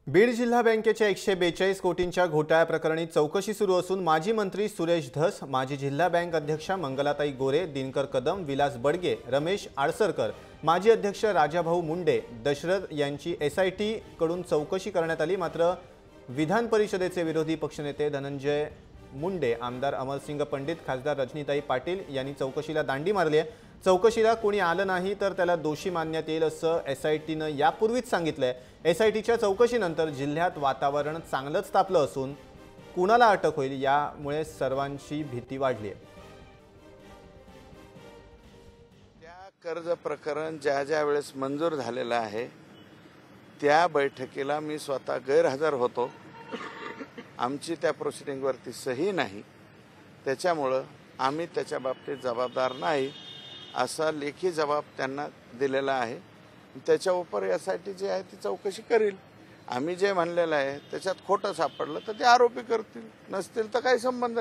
बीड जिल्हा बँकेच्या 142 कोटींच्या घोटाळ्याप्रकरणी चौकशी सुरू असून माजी मंत्री सुरेश धस, माजी जिल्हा बँक अध्यक्षा मंगलाताई गोरे, दिनकर कदम, विलास बडगे, रमेश आडसरकर, माजी अध्यक्ष राजाभाऊ मुंडे, दशरथ यांची एसआयटी कडून चौकशी करण्यात आली। मात्र विधान परिषदेचे विरोधी पक्षनेते धनंजय मुंडे, आमदार अमरसिंग पंडित, खासदार रजनीताई पाटील यांनी चौकशीला दांडी मारली आहे। चौकशीला कोणी आलं नाही तर त्याला दोषी मानण्यात येईल असं एसआयटीने यापूर्वीच सांगितलंय। एसआयटीच्या चौकशीनंतर जिल्ह्यात वातावरण चांगलंच तापलं असून कुणाला अटक होईल यामुळे सर्वांची भीती वाढली आहे। त्या कर्ज प्रकरण ज्या वेळेस मंजूर झालेलं आहे त्या बैठकीला मी स्वतः गैरहजर होतो। आमची त्या प्रोसिडिंगवरती सही नाही, त्याच्यामुळे आम्ही त्याच्या बाबतीत जबाबदार नाही असा लेखी जबाब त्यांना दिलेला आहे। त्याच्या उपर यासाठी जे आहे ती चौकशी करील। आम्ही जे म्हणलेलं आहे त्याच्यात खोटं सापडलं तर ते आरोपी करतील, नसतील तर काही संबंध नाही।